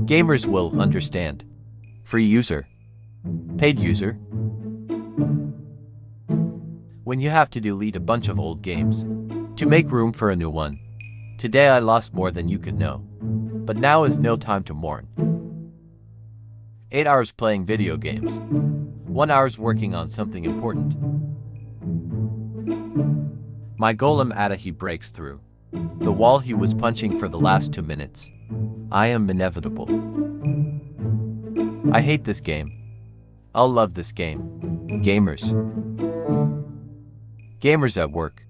Gamers will understand. Free user. Paid user. When you have to delete a bunch of old games to make room for a new one. Today I lost more than you could know. But now is no time to mourn. 8 hours playing video games. 1 hour working on something important. My golem he breaks through the wall he was punching for the last 2 minutes. I am inevitable. I hate this game. I'll love this game. Gamers. Gamers at work.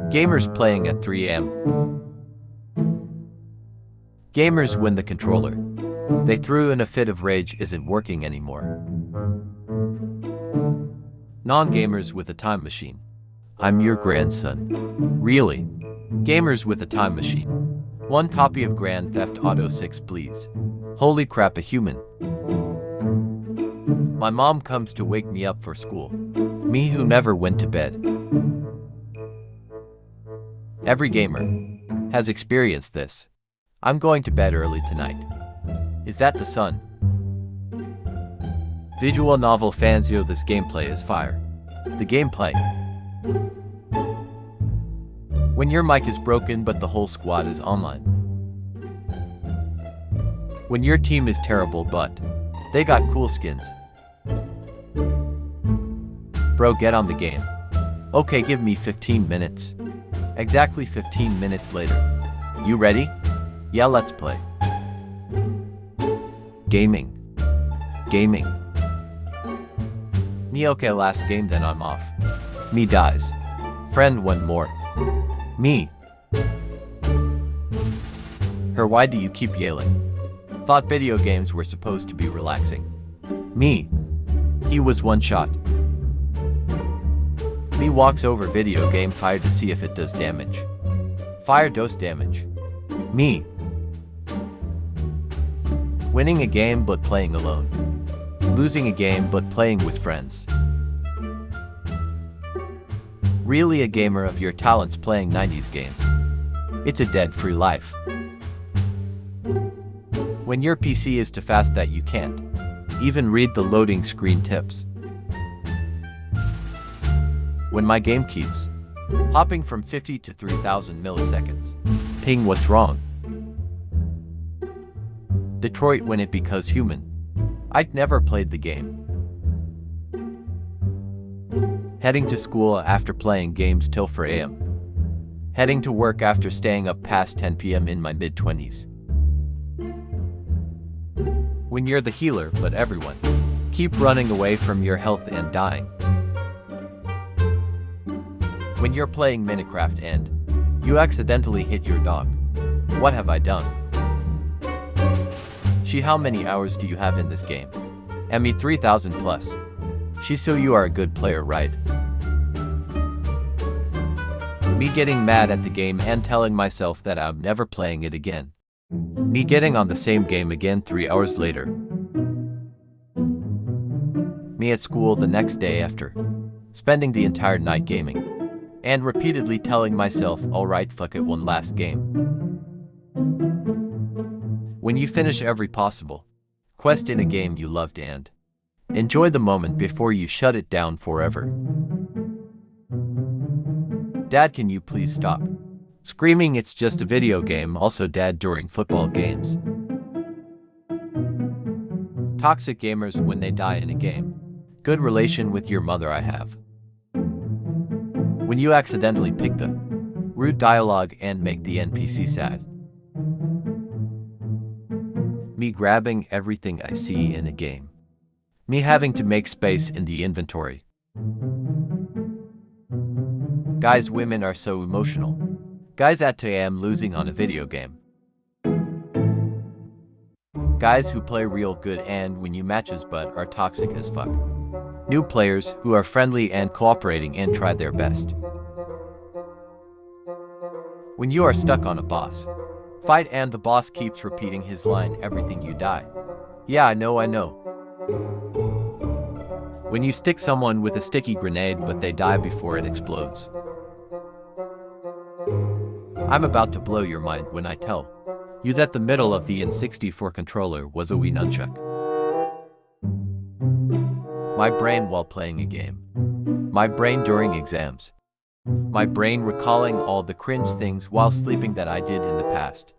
Gamers playing at 3 a.m. Gamers when the controller they threw in a fit of rage isn't working anymore. Non-gamers with a time machine. I'm your grandson. Really? Gamers with a time machine. 1 copy of Grand Theft Auto 6 please. Holy crap, a human. My mom comes to wake me up for school. Me who never went to bed. Every gamer has experienced this. I'm going to bed early tonight. Is that the sun? Visual novel fans, yo, this gameplay is fire. The gameplay. When your mic is broken but the whole squad is online. When your team is terrible but they got cool skins. Bro, get on the game. Okay, give me 15 minutes. Exactly 15 minutes later. You ready? Yeah, let's play. Gaming. Gaming. Me okay, last game then I'm off. Me dies. Friend one more. Me. Her, why do you keep yelling? Thought video games were supposed to be relaxing. Me. He was one shot. Me walks over video game fire to see if it does damage. Fire does damage. Me. Winning a game but playing alone. Losing a game but playing with friends. Really a gamer of your talents playing 90s games. It's a dead-free life. When your PC is too fast that you can't even read the loading screen tips. When my game keeps hopping from 50 to 3000 milliseconds. Ping, what's wrong? Detroit when it because human. I'd never played the game. Heading to school after playing games till 4 a.m. Heading to work after staying up past 10 p.m. in my mid-20s. When you're the healer but everyone keep running away from your health and dying. When you're playing Minecraft and you accidentally hit your dog. What have I done? She, how many hours do you have in this game? Emmy 3000 plus. She, so you are a good player, right? Me getting mad at the game and telling myself that I'm never playing it again. Me getting on the same game again 3 hours later. Me at school the next day after spending the entire night gaming. And repeatedly telling myself, alright, fuck it, one last game. When you finish every possible quest in a game you loved and enjoy the moment before you shut it down forever. Dad, can you please stop screaming? It's just a video game. Also, Dad, during football games. Toxic gamers when they die in a game. Good relation with your mother I have. When you accidentally pick the rude dialogue and make the NPC sad. Me grabbing everything I see in a game. Me having to make space in the inventory. Guys, women are so emotional. Guys at 2 a.m. losing on a video game. Guys who play real good and when you matches but are toxic as fuck. New players who are friendly and cooperating and try their best. When you are stuck on a boss fight and the boss keeps repeating his line, everything you die. Yeah, I know. When you stick someone with a sticky grenade but they die before it explodes. I'm about to blow your mind when I tell You that the middle of the N64 controller was a Wii nunchuck. My brain while playing a game. My brain during exams. My brain recalling all the cringe things while sleeping that I did in the past.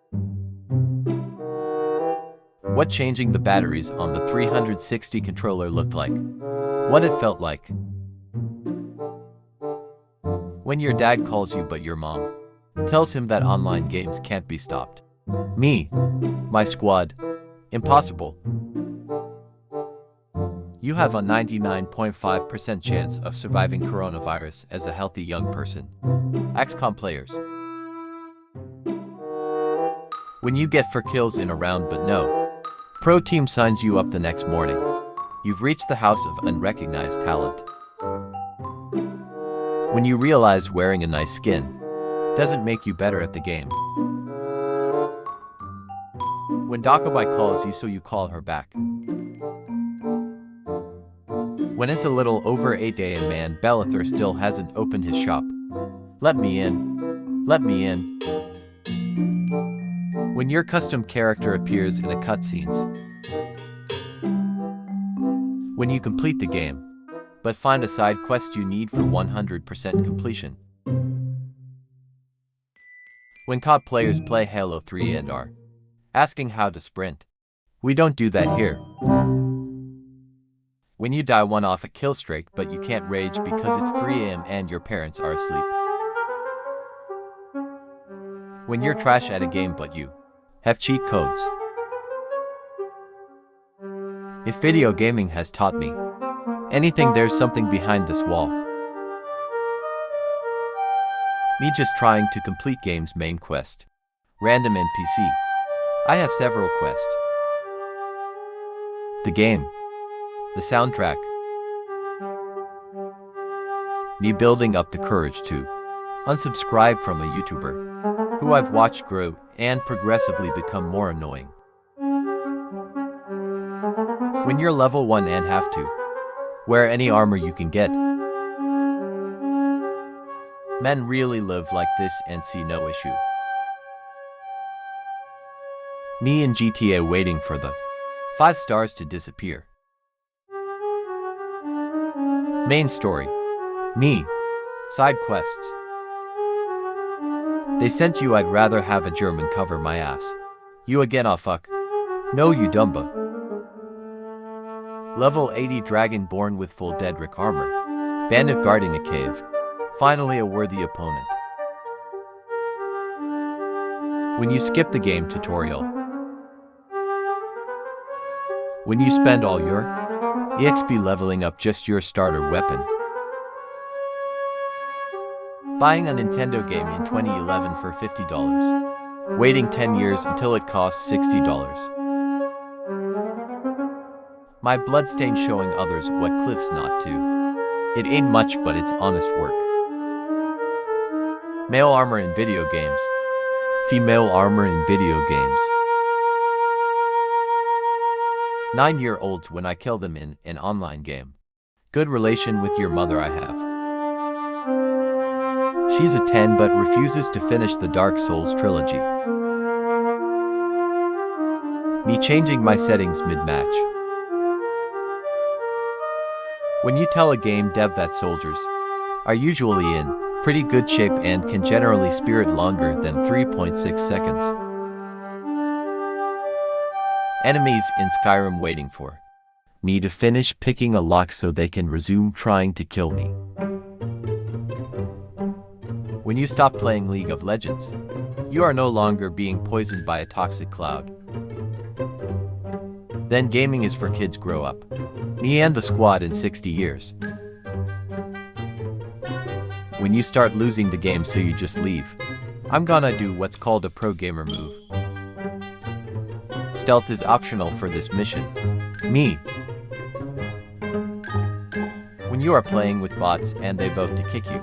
What changing the batteries on the 360 controller looked like. What it felt like. When your dad calls you but your mom tells him that online games can't be stopped. Me. My squad. Impossible. You have a 99.5% chance of surviving coronavirus as a healthy young person. XCOM players. When you get 4 kills in a round but no pro team signs you up the next morning, you've reached the house of unrecognized talent. When you realize wearing a nice skin doesn't make you better at the game. When Dakabai calls you so you call her back. When it's a little over 8 a.m. and Bellathor still hasn't opened his shop. Let me in. Let me in. When your custom character appears in a cutscenes. When you complete the game, but find a side quest you need for 100% completion. When COD players play Halo 3 and are asking how to sprint. We don't do that here. When you die one off a kill streak but you can't rage because it's 3 a.m. and your parents are asleep. When you're trash at a game but you have cheat codes. If video gaming has taught me anything, there's something behind this wall. Me just trying to complete game's main quest. Random NPC. I have several quests. The game. The soundtrack. Me building up the courage to unsubscribe from a YouTuber who I've watched grow and progressively become more annoying. When you're level 1 and have to wear any armor you can get. Men really live like this and see no issue. Me in GTA waiting for the 5 stars to disappear. Main story. Me. Side quests. They sent you, I'd rather have a German cover my ass. You again, aw fuck. No you dumba. Level 80 dragon born with full Dedrick armor. Bandit guarding a cave. Finally a worthy opponent. When you skip the game tutorial. When you spend all your EXP leveling up just your starter weapon. Buying a Nintendo game in 2011 for $50. Waiting 10 years until it costs $60. My bloodstain showing others what cliffs not to. It ain't much but it's honest work. Male armor in video games. Female armor in video games. 9-year-olds when I kill them in an online game. Good relation with your mother I have. She's a 10 but refuses to finish the Dark Souls trilogy. Me changing my settings mid-match. When you tell a game dev that soldiers are usually in pretty good shape and can generally spirit longer than 3.6 seconds. Enemies in Skyrim waiting for me to finish picking a lock so they can resume trying to kill me. When you stop playing League of Legends, you are no longer being poisoned by a toxic cloud. Then gaming is for kids grow up. Me and the squad in 60 years. When you start losing the game so you just leave. I'm gonna do what's called a pro gamer move. Stealth is optional for this mission. Me. When you are playing with bots and they vote to kick you.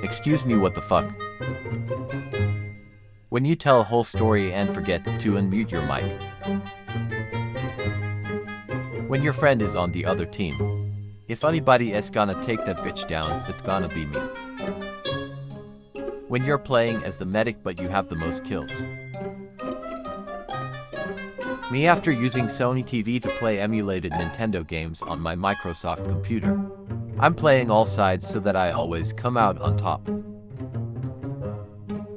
Excuse me, what the fuck? When you tell a whole story and forget to unmute your mic. When your friend is on the other team. If anybody is gonna take that bitch down, it's gonna be me. When you're playing as the medic but you have the most kills. Me after using Sony TV to play emulated Nintendo games on my Microsoft computer. I'm playing all sides so that I always come out on top.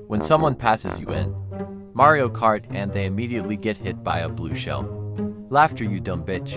When someone passes you in Mario Kart and they immediately get hit by a blue shell. Laughter, you dumb bitch.